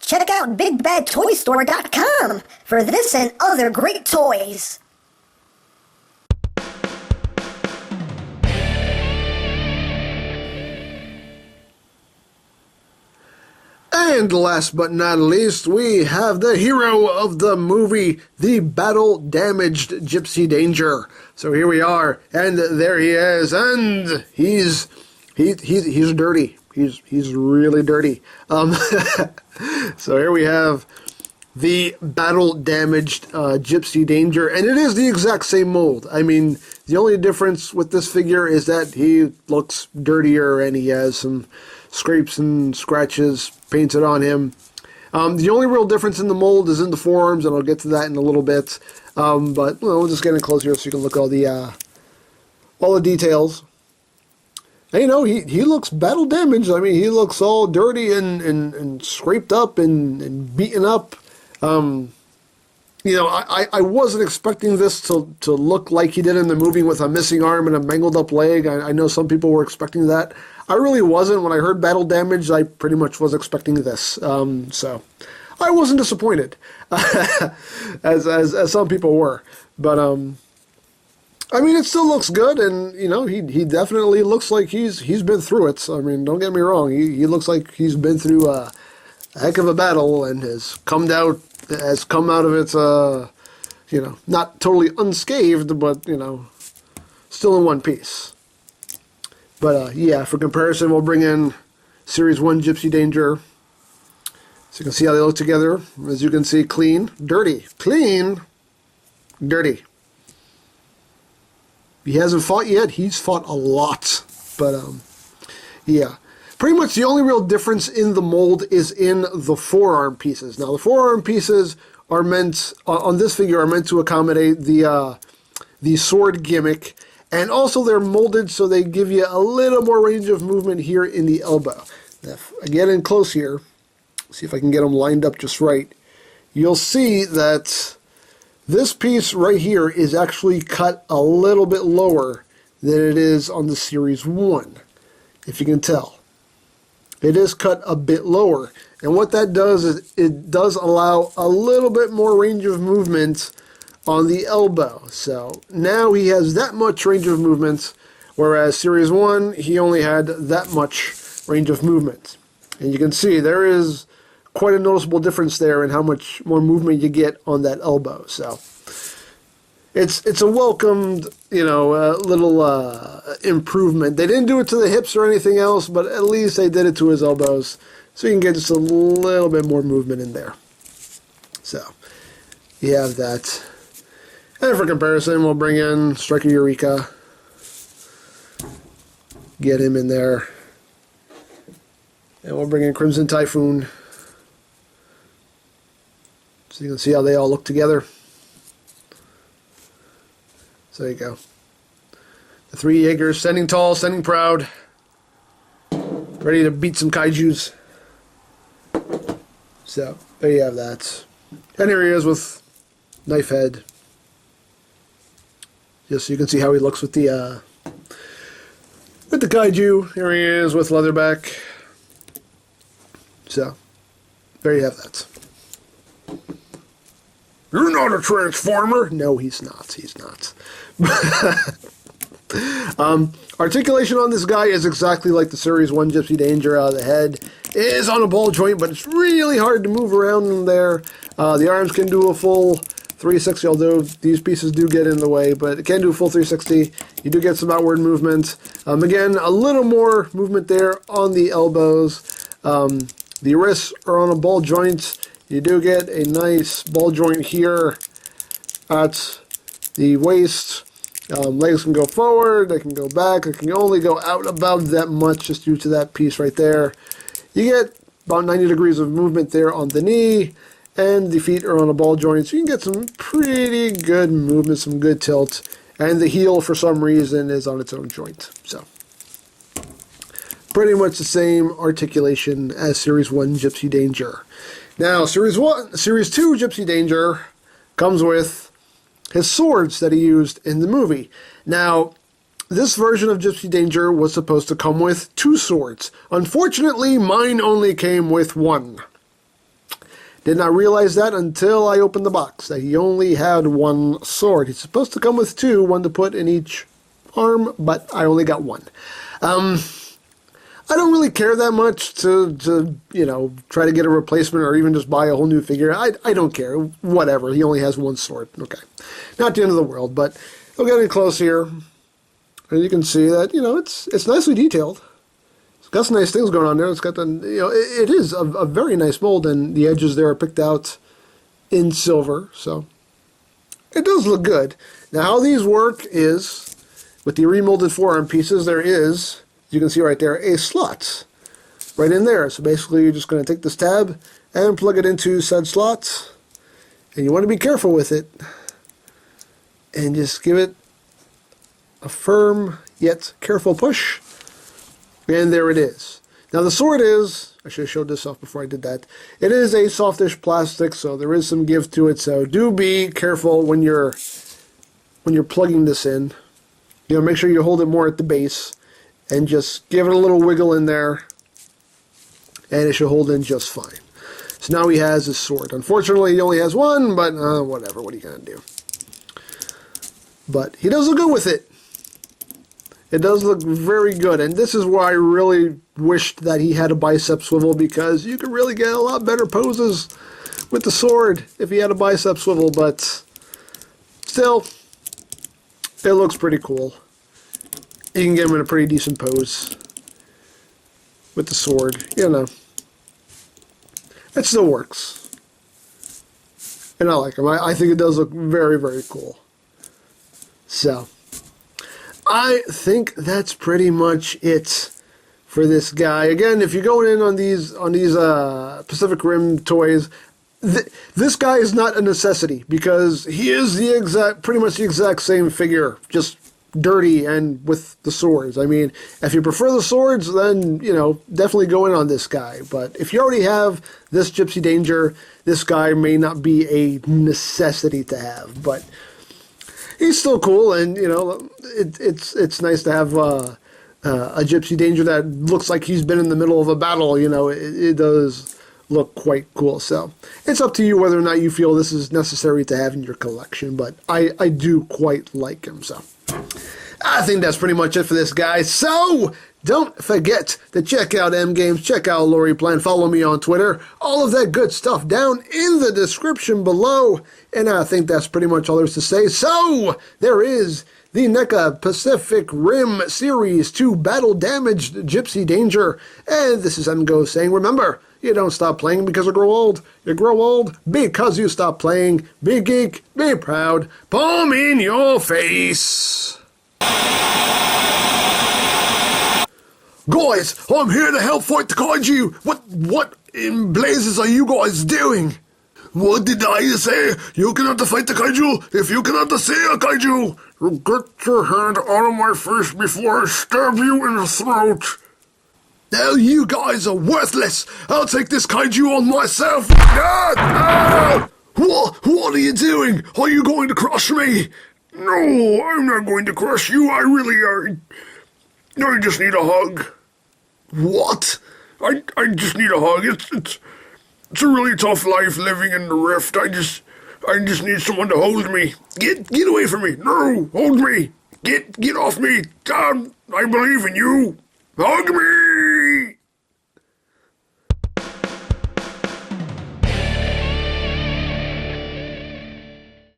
check out BigBadToyStore.com for this and other great toys. And last but not least, we have the hero of the movie, the battle-damaged Gypsy Danger. So here we are, and there he is, and he's dirty. He's really dirty. So here we have the battle-damaged Gypsy Danger, and it is the exact same mold. I mean, the only difference with this figure is that he looks dirtier, and he has some scrapes and scratches painted on him. The only real difference in the mold is in the forearms, and I'll get to that in a little bit. But we'll just get in close here so you can look at all the details. And, he looks battle damaged. I mean, he looks all dirty and scraped up and beaten up. I wasn't expecting this to look like he did in the movie with a missing arm and a mangled up leg. I know some people were expecting that. I really wasn't. When I heard battle damage, I pretty much was expecting this. So I wasn't disappointed, as some people were. But I mean, it still looks good, and he definitely looks like he's been through it. I mean, don't get me wrong. He looks like he's been through a heck of a battle and has come out of it, not totally unscathed, but still in one piece. But for comparison, we'll bring in Series 1 Gypsy Danger. So you can see how they look together. As you can see, clean, dirty. Clean, dirty. He hasn't fought yet. He's fought a lot. But, pretty much the only real difference in the mold is in the forearm pieces. Now, the forearm pieces are meant, on this figure, are meant to accommodate the sword gimmick. And also they're molded so they give you a little more range of movement here in the elbow. Now, if I get in close here, see if I can get them lined up just right, you'll see that this piece right here is actually cut a little bit lower than it is on the Series 1, if you can tell. It is cut a bit lower. And what that does is it does allow a little bit more range of movement on the elbow. So now he has that much range of movement, whereas Series 1, he only had that much range of movement. And you can see there is quite a noticeable difference there in how much more movement you get on that elbow. So it's a welcomed, little improvement. They didn't do it to the hips or anything else, but at least they did it to his elbows, so you can get just a little bit more movement in there. So you have that. And for comparison, we'll bring in Striker Eureka. Get him in there. And we'll bring in Crimson Typhoon. So you can see how they all look together. So there you go. The three Jaegers, standing tall, standing proud. Ready to beat some kaijus. So, there you have that. And here he is with knife head. Just so you can see how he looks with the kaiju. Here he is with Leatherback. So, there you have that. You're not a Transformer! No, he's not. He's not. Articulation on this guy is exactly like the Series 1 Gypsy Danger. The head is on a ball joint, but it's really hard to move around in there. The arms can do a full 360, although these pieces do get in the way, but it can do a full 360. You do get some outward movement. Again, a little more movement there on the elbows. The wrists are on a ball joint. You do get a nice ball joint here at the waist. Legs can go forward, they can go back, they can only go out about that much just due to that piece right there. You get about 90 degrees of movement there on the knee, and the feet are on a ball joint, so you can get some pretty good movement, some good tilt, and the heel for some reason is on its own joint. So pretty much the same articulation as Series 1 Gypsy Danger. Now, Series 2 Gypsy Danger comes with his swords that he used in the movie. Now, this version of Gypsy Danger was supposed to come with 2 swords. Unfortunately, mine only came with 1. Did not realize that until I opened the box, that he only had one sword. He's supposed to come with two, one to put in each arm, but I only got one. I don't really care that much to you know, try to get a replacement or even just buy a whole new figure. I don't care. Whatever. He only has one sword. Okay. Not the end of the world, but we'll get in close here. And you can see that, you know, it's nicely detailed. It's got some nice things going on there. It's got the, you know, it is a very nice mold, and the edges there are picked out in silver, so it does look good. Now, how these work is, with the remolded forearm pieces, there is, you can see right there, a slot right in there. So basically you're just going to take this tab and plug it into said slot, and you want to be careful with it and just give it a firm yet careful push, and there it is. Now the sword is, I should have showed this off before I did that, it is a softish plastic, so there is some give to it, so do be careful when you're plugging this in. You know, make sure you hold it more at the base and just give it a little wiggle in there, and it should hold in just fine. So now he has his sword. Unfortunately, he only has one, but whatever. What are you going to do? But he does look good with it. It does look very good, and this is why I really wished that he had a bicep swivel, because you could really get a lot better poses with the sword if he had a bicep swivel, but still, it looks pretty cool. You can get him in a pretty decent pose with the sword, you know. It still works. And I like him. I think it does look very, very cool. So, I think that's pretty much it for this guy. Again, if you're going in on these Pacific Rim toys, this guy is not a necessity, because he is pretty much the exact same figure, just dirty and with the swords. I mean, if you prefer the swords, then, you know, definitely go in on this guy. But if you already have this Gypsy Danger, this guy may not be a necessity to have, but he's still cool, and, you know, it's nice to have a Gypsy Danger that looks like he's been in the middle of a battle. You know, it does look quite cool. So it's up to you whether or not you feel this is necessary to have in your collection, but I do quite like him. So I think that's pretty much it for this guy. So don't forget to check out EmGo's, check out Lori Plan, follow me on Twitter, all of that good stuff down in the description below. And I think that's pretty much all there is to say. So there is the NECA Pacific Rim Series 2 Battle Damaged Gypsy Danger. And this is EmGo saying, remember, you don't stop playing because you grow old. You grow old because you stop playing. Be geek, be proud, palm in your face. Guys, I'm here to help fight the kaiju. What in blazes are you guys doing? What did I say? You cannot fight the kaiju if you cannot see a kaiju. You get your hand out of my face before I stab you in the throat. Now you guys are worthless. I'll take this kaiju on myself. Ah! What are you doing? Are you going to crush me? No, I'm not going to crush you. I really are. I just need a hug. What? I just need a hug. It's a really tough life living in the rift. I just need someone to hold me. Get away from me. No, hold me. Get off me. I believe in you. Hug me.